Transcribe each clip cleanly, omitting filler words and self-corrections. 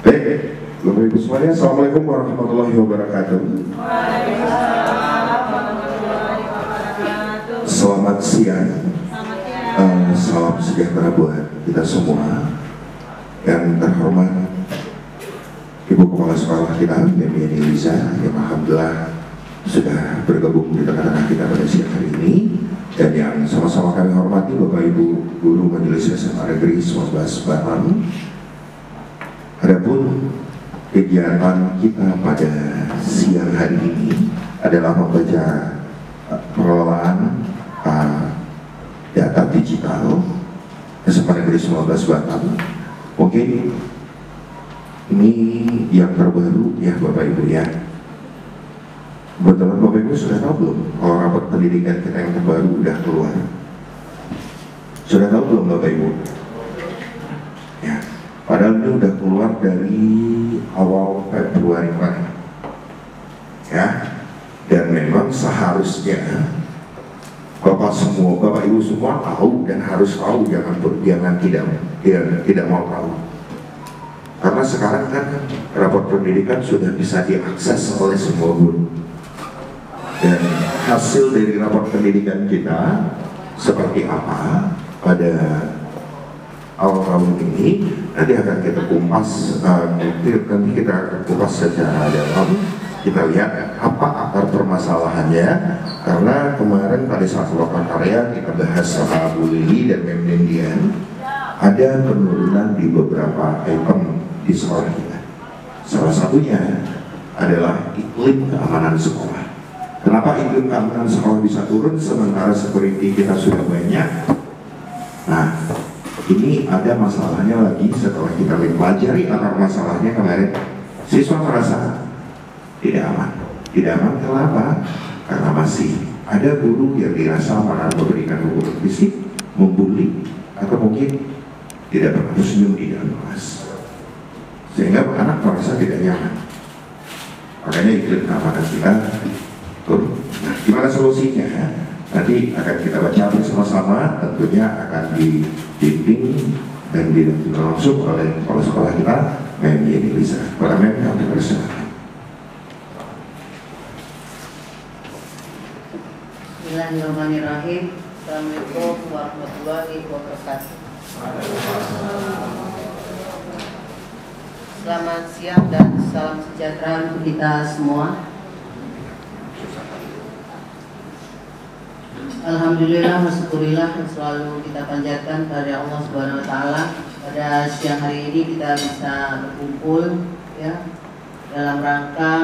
Baik, Bapak Ibu semuanya, Assalamualaikum warahmatullahi wabarakatuh. Selamat siang. Salam sejahtera buat kita semua. Yang terhormat Ibu Kepala Sekolah kita, Yemi Liza, yang alhamdulillah sudah bergabung di tengah-tengah kita pada siang hari ini. Dan yang sama-sama kami hormati Bapak Ibu Guru Majelis SMA Negeri 19 Batam. Adapun kegiatan kita pada siang hari ini adalah membaca pengelolaan data digital SMA Negeri 19 Batam. Mungkin ini yang terbaru ya Bapak Ibu ya. Betul, Bapak Ibu sudah tahu belum kalau rapor pendidikan kita yang terbaru udah keluar? Sudah tahu belum Bapak Ibu? Ya, padahal ini udah keluar dari awal Februari kemarin. Ya, dan memang seharusnya Bapak Ibu semua tahu dan harus tahu, jangan tidak mau tahu. Karena sekarang kan rapor pendidikan sudah bisa diakses oleh semua guru. Dan hasil dari rapor pendidikan kita seperti apa pada awal tahun ini nanti akan kita kupas, nanti kita akan kupas secara dalam. Kita lihat apa akar permasalahannya, karena kemarin pada saat melakukan karya kita bahas sama Bu Lili dan Mem Dendian, ada penurunan di beberapa item di sekolah kita. Salah satunya adalah iklim keamanan sekolah. Kenapa iklim keamanan sekolah bisa turun sementara security kita sudah banyak? Nah, ini ada masalahnya lagi setelah kita pelajari akar masalahnya kemarin. Siswa merasa tidak aman. Tidak aman kenapa? Karena masih ada guru yang dirasa malah memberikan hukuman fisik, membuli, atau mungkin tidak pernah tersenyum di dalam kelas, sehingga anak merasa tidak nyaman. Makanya iklim keamanan kita turun. Nah, gimana solusinya? Nanti akan kita baca bersama-sama, tentunya akan dibimbing dan didampingi langsung oleh kepala sekolah kita, Mem Yeni Liza. Para Mem, kami persilakan. Bismillahirrahmanirrahim. Assalamualaikum warahmatullahi wabarakatuh. Selamat siang dan salam sejahtera untuk kita semua. Alhamdulillah, syukurillah yang selalu kita panjatkan pada Allah Subhanahu wa taala. Pada siang hari ini kita bisa berkumpul ya dalam rangka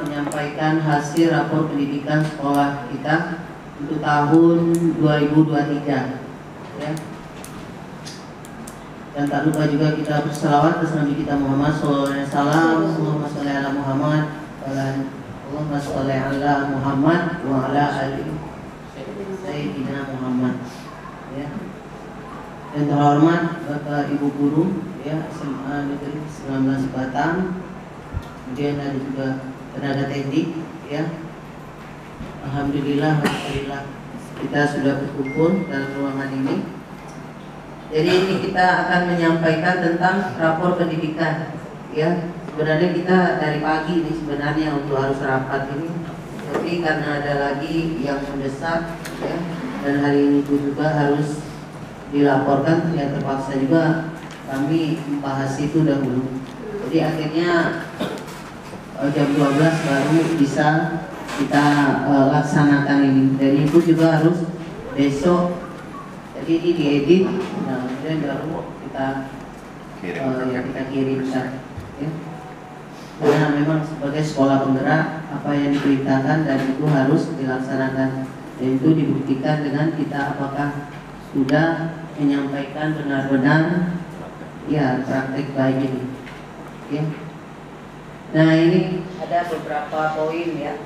menyampaikan hasil rapor pendidikan sekolah kita untuk tahun 2023 ya. Dan tak lupa juga kita berselawat atas Nabi kita Muhammad sallallahu alaihi wasallam. Allahumma shalli ala Muhammad wa Allahumma shalli ala Muhammad wa ala ali Sayyidina Muhammad ya. Dan terhormat Bapak Ibu Guru ya SMA Negeri 19 Batam. Kemudian ada juga tenaga teknik ya. Alhamdulillah kita sudah berkumpul dalam ruangan ini. Jadi ini kita akan menyampaikan tentang rapor pendidikan ya. Sebenarnya kita dari pagi ini sebenarnya untuk harus rapat ini, tapi karena ada lagi yang mendesak ya, dan hari ini juga harus dilaporkan, ya terpaksa juga kami membahas itu dahulu. Jadi akhirnya jam 12 baru bisa kita laksanakan ini. Dan itu juga harus besok. Jadi ini diedit, nah kemudian baru kita kirimkan. Ya. Karena memang sebagai sekolah penggerak apa yang diperintahkan dan itu harus dilaksanakan. Dan itu dibuktikan dengan kita apakah sudah menyampaikan benar-benar ya praktek baik ini. Ya. Nah ini ada beberapa poin ya.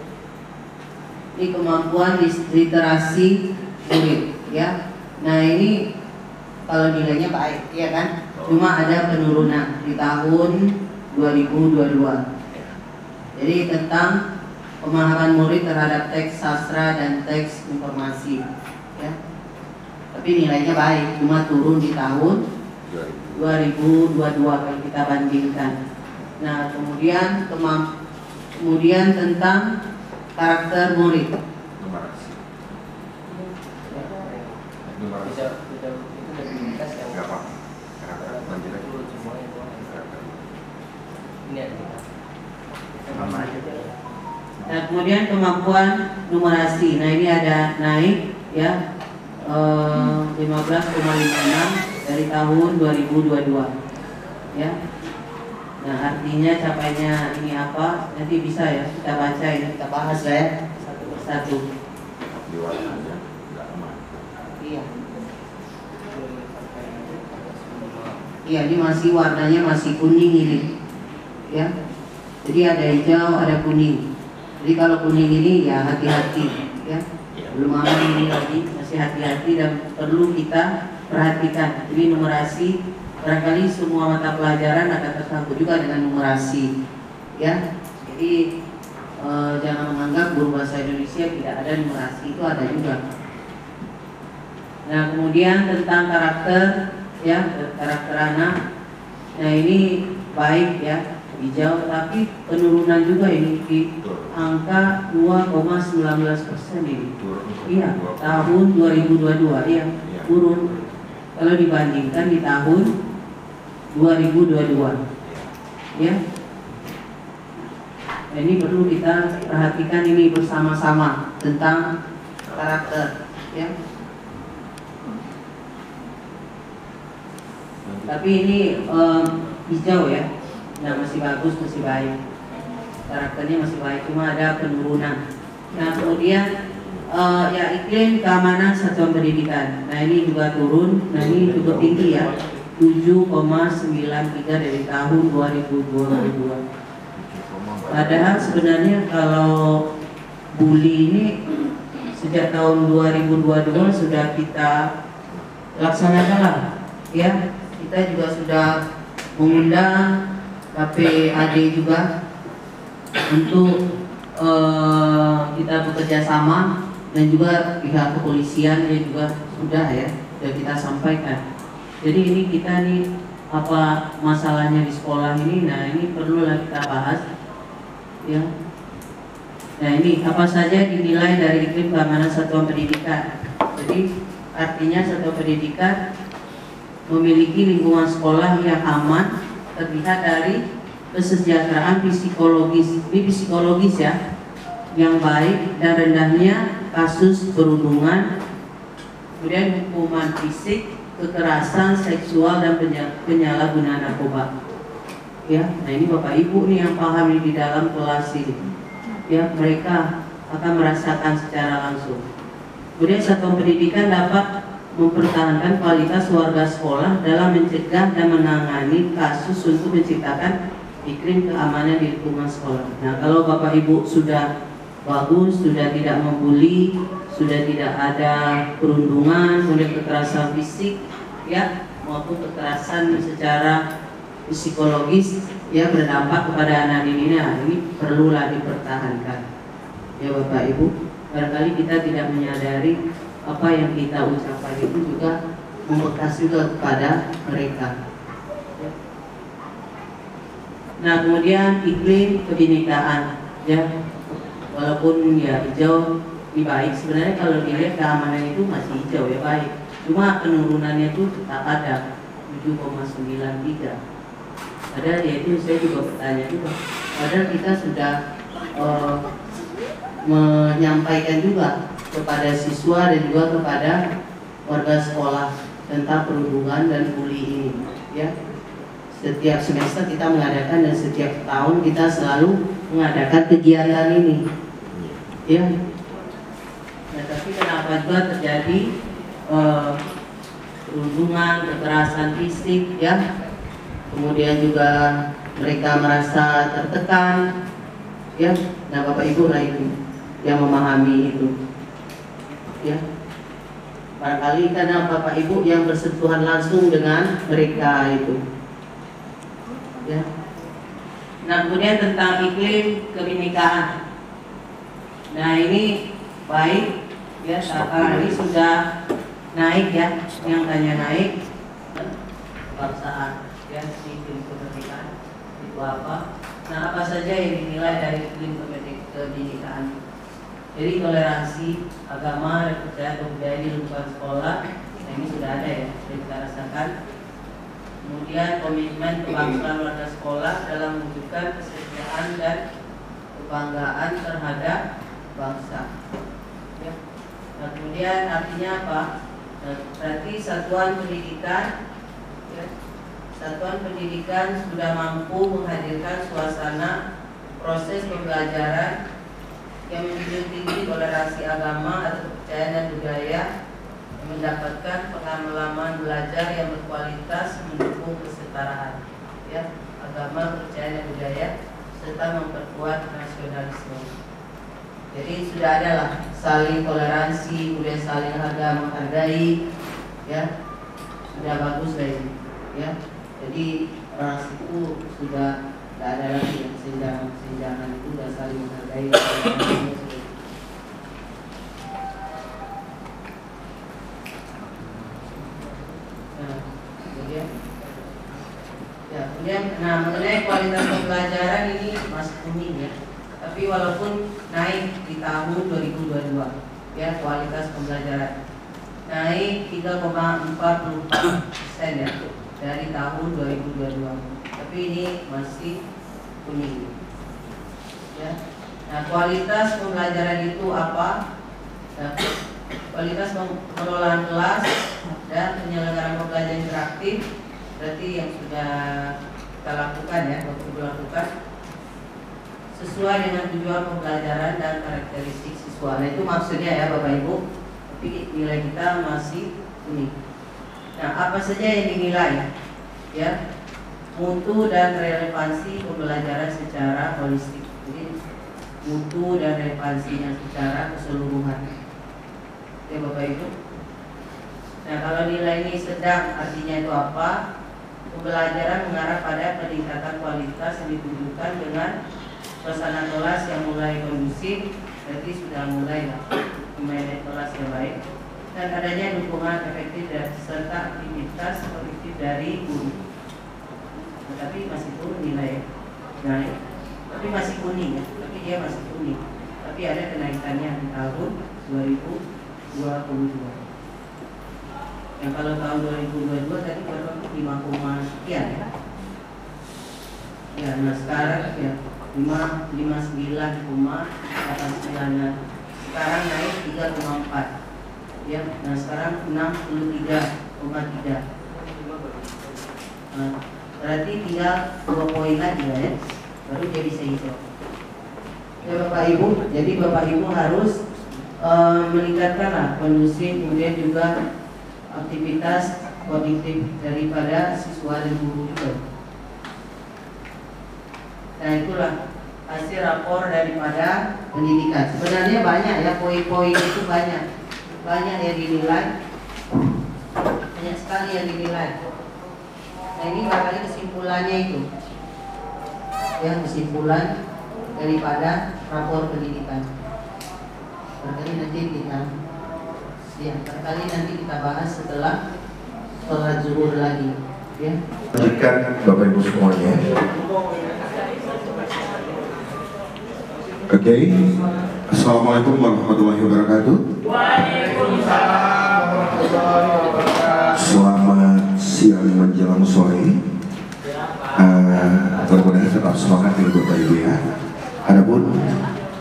Ini kemampuan literasi murid ya. Nah ini kalau nilainya baik ya kan. Cuma ada penurunan di tahun 2022. Jadi tentang pemahaman murid terhadap teks sastra dan teks informasi ya. Tapi nilainya baik, cuma turun di tahun 2022 kalau kita bandingkan Nah, kemudian tentang karakter murid. Numerasi. Bisa itu dari lintas yang Nggak apa-apa. Lanjut aja. semuanya itu ini ada Sama aja. Nah, kemudian kemampuan numerasi. Nah, ini ada naik ya 15,56 dari tahun 2022 ya. Nah, artinya capainya ini apa? Nanti bisa ya kita baca ini, kita bahas ya satu persatu. Di warna aja, nggak aman. Iya. Iya, ini masih warnanya masih kuning ini ya. Jadi ada hijau, ada kuning. Jadi kalau kuning ini ya hati-hati ya. Belum aman ini lagi, masih hati-hati dan perlu kita perhatikan. Jadi numerasi, barangkali semua mata pelajaran akan tersangkut juga dengan numerasi ya. Jadi jangan menganggap guru bahasa Indonesia tidak ada numerasi, itu ada juga. Nah, kemudian tentang karakter ya, karakter anak. Nah, ini baik ya, hijau, tapi penurunan juga ini di angka 2,19% ini. Iya, tahun 2022 ya, turun kalau dibandingkan di tahun 2022 ya. Nah, ini perlu kita perhatikan ini bersama-sama tentang karakter ya. Tapi ini hijau ya. Nah, masih bagus, masih baik. Karakternya masih baik, cuma ada penurunan. Nah, kemudian ya iklim keamanan satuan pendidikan. Nah, ini juga turun. Nah, ini cukup tinggi ya, 7,93 dari tahun 2022. Padahal sebenarnya kalau bully ini sejak tahun 2022 sudah kita laksanakan lah ya. Kita juga sudah mengundang KPAD juga untuk kita bekerja sama, dan juga pihak kepolisian juga sudah ya, sudah kita sampaikan. Jadi ini kita nih apa masalahnya di sekolah ini, nah ini perlulah kita bahas ya. Nah, ini apa saja dinilai dari iklim keamanan satuan pendidikan. Jadi artinya satuan pendidikan memiliki lingkungan sekolah yang aman, terlihat dari kesejahteraan psikologis, ini psikologis ya, yang baik dan rendahnya kasus perundungan, kemudian hukuman fisik, kekerasan seksual dan penyalahgunaan narkoba. Ya, nah ini Bapak Ibu nih yang paham nih di dalam kelas ini. Ya, mereka akan merasakan secara langsung. Kemudian satuan pendidikan dapat mempertahankan kualitas warga sekolah dalam mencegah dan menangani kasus untuk menciptakan iklim keamanan di lingkungan sekolah. Nah, kalau Bapak Ibu sudah bagus, sudah tidak membuli, sudah tidak ada perundungan, kemudian kekerasan fisik, ya, maupun kekerasan secara psikologis, ya, berdampak kepada anak didik, nah, ini perlulah dipertahankan. Ya Bapak Ibu, barangkali kita tidak menyadari apa yang kita ucapkan itu juga membekas juga kepada mereka. Nah, kemudian iklim kebinekaan, ya, walaupun ya hijau ini baik, sebenarnya kalau dilihat keamanan itu masih hijau ya, baik, cuma penurunannya itu tetap ada 7,93. Padahal ya itu saya juga bertanya juga, padahal kita sudah menyampaikan juga kepada siswa dan juga kepada warga sekolah tentang perundungan dan bully ini, ya. Setiap semester kita mengadakan dan setiap tahun kita selalu mengadakan kegiatan ini, ya. Nah, tapi kenapa juga terjadi perundungan, kekerasan fisik, ya, kemudian juga mereka merasa tertekan, ya. Nah, Bapak Ibu lah itu yang memahami itu, ya. Barangkali karena Bapak Ibu yang bersentuhan langsung dengan mereka itu, ya. Nah, kemudian tentang iklim kebinekaan. Nah, ini baik, ya. Sekarang ini sudah naik, ya, yang tanya naik kebangsaan, ya, iklim kebinekaan itu apa? Nah, apa saja yang dinilai dari iklim kebinekaan? Jadi toleransi agama dan budaya di lingkungan sekolah, nah ini sudah ada ya, sudah kita rasakan. Kemudian komitmen kebangsaan warga sekolah dalam mewujudkan kesetiaan dan kebanggaan terhadap bangsa. Ya. Nah, kemudian artinya apa? Nah, berarti satuan pendidikan, ya, satuan pendidikan sudah mampu menghadirkan suasana proses pembelajaran yang menjunjung tinggi toleransi agama atau kepercayaan dan budaya, yang mendapatkan pengalaman belajar yang berkualitas mendukung kesetaraan, ya, agama, kepercayaan dan budaya, serta memperkuat nasionalisme. Jadi sudah ada lah saling toleransi, kemudian saling menghargai, ya, sudah bagus lah ini, ya. Jadi orang suku sudah tidak ada lagi yang senjangan itu sudah saling menghargai. Nah, mengenai kualitas pembelajaran ini masih kuning ya. Tapi walaupun naik di tahun 2022, ya, kualitas pembelajaran naik 3,44% ya dari tahun 2022. Tapi ini masih kuning. Ya. Nah, kualitas pembelajaran itu apa? Nah, kualitas pengelolaan kelas dan penyelenggaraan pembelajaran interaktif, berarti yang sudah kita lakukan ya, waktu dilakukan sesuai dengan tujuan pembelajaran dan karakteristik siswa. Nah, itu maksudnya ya Bapak Ibu. Tapi nilai kita masih kuning. Nah, apa saja yang dinilai? Ya, mutu dan relevansi pembelajaran secara holistik. Jadi mutu dan relevansinya secara keseluruhan. Ya Bapak Ibu. Nah, kalau nilai ini sedang, artinya itu apa? Pembelajaran mengarah pada peningkatan kualitas yang ditujukan dengan suasana kelas yang mulai kondusif, berarti sudah mulai memanage kelas yang baik, dan adanya dukungan efektif dan serta aktivitas produktif dari guru. Tetapi masih turun nilai naik, tapi masih kuning ya, tapi dia masih kuning. Tapi ada kenaikannya di tahun 2022. Yang kalau tahun 2022 tadi berapa? 5, sekian ya. Ya, nah sekarang ya 59,89. Sekarang naik 3,4. Ya, nah sekarang 63,3. Nah, berarti tinggal 2 poin lagi lah ya, baru dia bisa hijau. Ya Bapak Ibu, jadi Bapak Ibu harus meningkatkan kondusif, kemudian juga aktivitas kognitif daripada siswa dan guru juga. Nah, itulah hasil rapor daripada pendidikan. Sebenarnya banyak ya, poin-poin itu banyak yang dinilai, banyak sekali yang dinilai. Nah, ini barangkali kesimpulannya itu, yang kesimpulan daripada rapor pendidikan. Barangkali nanti kita bahas setelah sholat zuhur lagi, ya. Lanjutkan Bapak Ibu semuanya. Oke. Assalamualaikum warahmatullahi wabarakatuh. Waalaikumsalam warahmatullahi wabarakatuh. Selamat siang menjelang sore. Mudah-mudahan tetap semangat ya Bapak Ibu ya. Adapun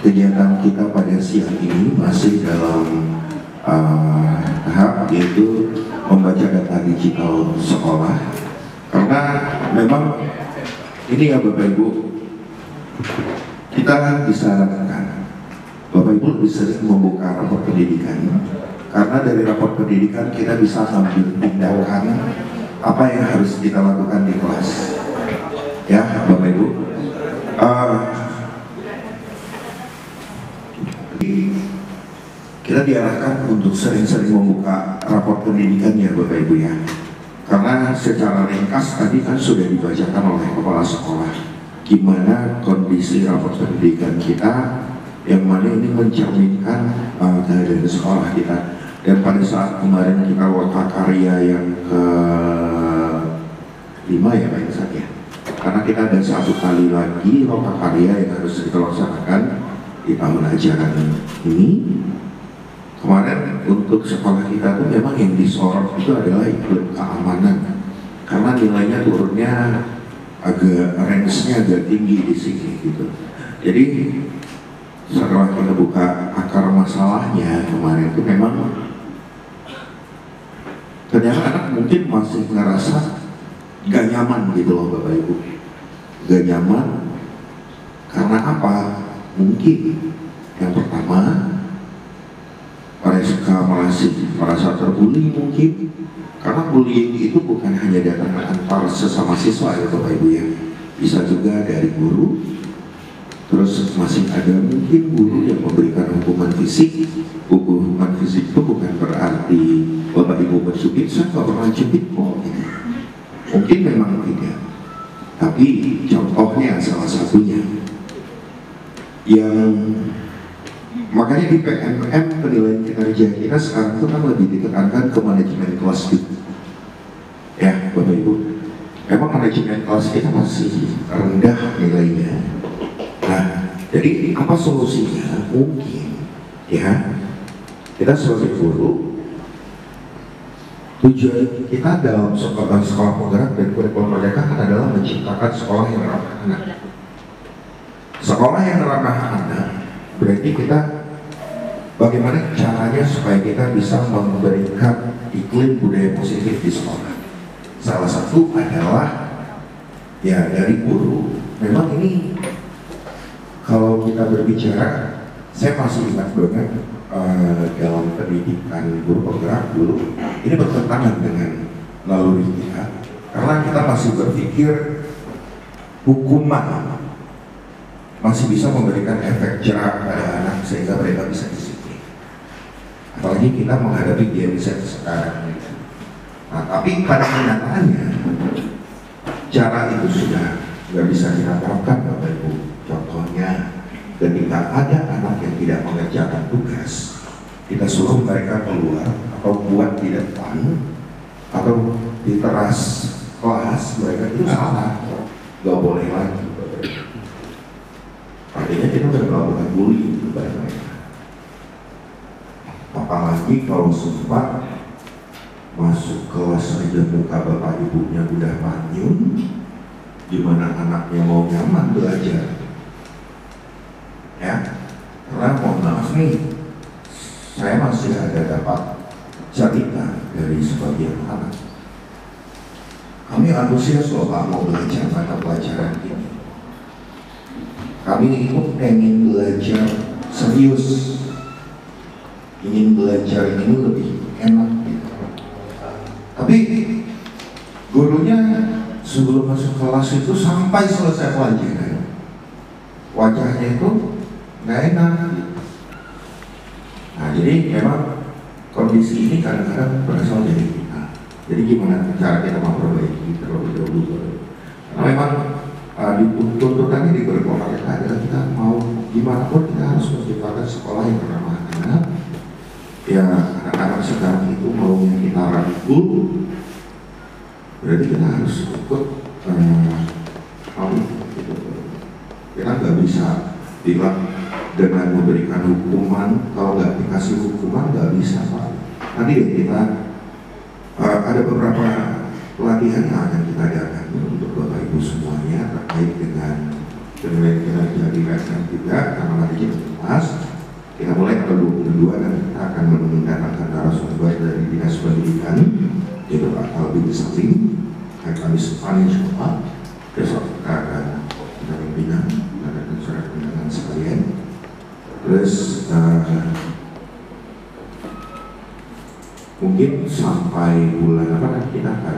kegiatan kita pada siang ini masih dalam tahap yaitu membaca data digital sekolah, karena memang ini ya Bapak Ibu, kita disarankan Bapak Ibu lebih sering membuka rapor pendidikan, karena dari rapor pendidikan kita bisa mengambil tindakan apa yang harus kita lakukan di kelas ya Bapak Ibu. Kita diarahkan untuk sering-sering membuka rapor pendidikan ya Bapak Ibu ya, karena secara ringkas tadi kan sudah dibacakan oleh kepala sekolah gimana kondisi rapor pendidikan kita, yang mana ini mencerminkan keadaan sekolah kita. Dan pada saat kemarin kita loka karya yang ke-5 ya Pak Insat ya, karena kita ada 1 kali lagi loka karya yang harus kita laksanakan di tahun ajaran ini. Kemarin untuk sekolah kita tuh memang yang disorot itu adalah iklim keamanan, karena nilainya turunnya agak range-nya agak tinggi di sini gitu. Jadi setelah kita buka akar masalahnya kemarin itu memang ternyata anak mungkin masih ngerasa gak nyaman gitu loh Bapak Ibu. Gak nyaman karena apa? Mungkin yang pertama mereka masih merasa terbully mungkin, karena bullying itu bukan hanya datang antar sesama siswa ya Bapak Ibu ya, bisa juga dari guru. Terus masih ada mungkin guru yang memberikan hukuman fisik. Hukuman fisik itu bukan berarti Bapak Ibu bercubit, saya nggak pernah cubit kok gitu. Mungkin memang tidak, tapi contohnya salah satunya yang makanya di PMM penilaian kinerja kita sekarang itu kan lebih ditekankan ke manajemen kelas gitu. Ya Bapak Ibu, emang manajemen kelas kita masih rendah nilainya. Nah, jadi apa solusinya? Mungkin ya kita sebagai guru, tujuan kita dalam sekolah penggerak dan kurikulum mereka kan adalah menciptakan sekolah yang ramah anak. Sekolah yang ramah anak berarti kita bagaimana caranya supaya kita bisa memberikan iklim budaya positif di sekolah. Salah satu adalah ya dari guru. Memang ini kalau kita berbicara, saya masih ingat banget dalam pendidikan guru penggerak dulu ini bertentangan dengan naluri kita, karena kita masih berpikir hukuman masih bisa memberikan efek jerah pada anak sehingga mereka bisa disiplin. Apalagi kita menghadapi game set sekarang. Nah, tapi pada kenyataannya cara itu sudah nggak bisa kita terapkan Bapak Ibu. Contohnya ketika ada anak yang tidak mengerjakan tugas, kita suruh mereka keluar atau buat di depan atau di teras kelas, mereka itu salah, nggak boleh lagi. Artinya kita udah melakukan bullying kepada mereka. Apalagi kalau sempat masuk kelas aja muka bapak ibunya udah manyun, gimana anaknya mau nyaman belajar? Ya, karena mohon maaf nih, saya masih ada dapat cerita dari sebagian anak. Kami antusias loh Pak mau belajar mata pelajaran ini. Kami itu pengen belajar serius, ingin belajar ini lebih enak gitu. Tapi gurunya sebelum masuk kelas itu sampai selesai pelajaran, wajahnya itu nggak enak gitu. Nah jadi memang kondisi ini kadang-kadang berasal dari kita. Jadi gimana cara kita memperbaiki terlebih dahulu? Karena memang di tuntutannya di kurikulum mereka adalah kita mau gimana pun kita harus menciptakan sekolah yang ramah anak. Ya anak-anak sekarang itu maunya kita rangkul, berarti kita harus ikut hal itu. Gitu. Kita nggak bisa bilang dengan memberikan hukuman, kalau nggak dikasih hukuman nggak bisa Pak. Nanti deh kita ada beberapa pelatihan yang akan kita adakan untuk Bapak Ibu semuanya terkait dengan penilaian kinerja di PSM juga, karena nanti kelas kita mulai tanggal 22 dan kita akan mendatangkan narasumber dari Dinas Pendidikan yaitu Pak Albi Salim, Kamis depan insyaallah. Besok kita akan pimpinan dan surat undangan sekalian. Terus mungkin sampai bulan apa kita akan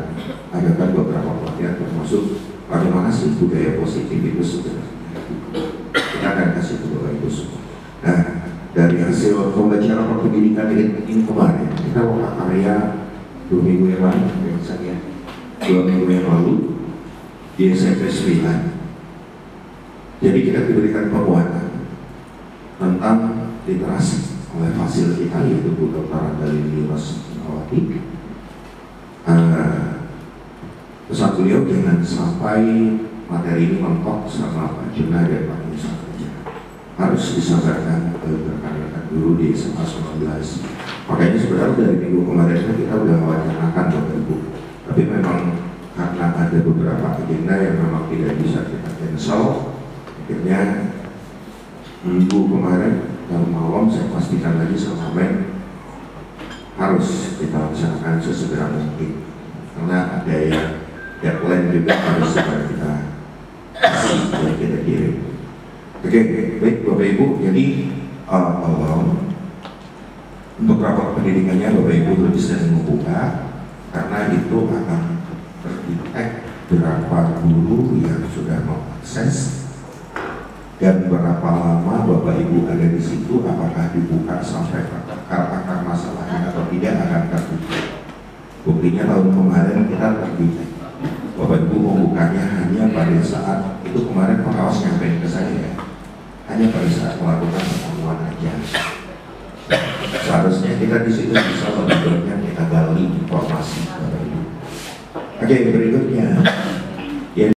adakan beberapa pelatihan termasuk bagaimana sih budaya positif itu sebenarnya. Kita akan kasih ke Bapak Ibu semua. Nah, dari hasil pembelajaran pendidikan ini kemarin kita buka karya 2 minggu yang lalu, misalnya 2 minggu yang lalu di SMP 9. Jadi kita diberikan penguatan tentang literasi oleh fasil kita yaitu Bu Dr. Andalini Rosmawati. Pesan beliau jangan sampai materi ini mentok sama Pak Juna dan Pak Nisa saja. Harus disampaikan ke rekan-rekan guru di SMA 19. Makanya sebenarnya dari minggu kemarin kita udah mewacanakan Bapak Ibu. Tapi memang karena ada beberapa agenda yang memang tidak bisa kita cancel, akhirnya minggu kemarin dan malam saya pastikan lagi sama Men harus kita laksanakan sesegera mungkin karena ada yang deadline juga harus segera kita kasih dan kita kirim. Oke, baik Bapak Ibu, jadi untuk rapat pendidikannya Bapak Ibu lebih sering membuka karena itu akan terdetek berapa guru yang sudah mengakses dan berapa lama Bapak Ibu ada di situ, apakah dibuka sampai akar masalahnya atau tidak akan terbuka. Buktinya tahun kemarin kita terbuka. Bapak Ibu membukanya hanya pada saat itu kemarin pengawas nyampein ke saya ya, hanya pada saat melakukan pertemuan aja. Seharusnya kita di situ bisa lebih banyak kita gali informasi Bapak Ibu. Oke, berikutnya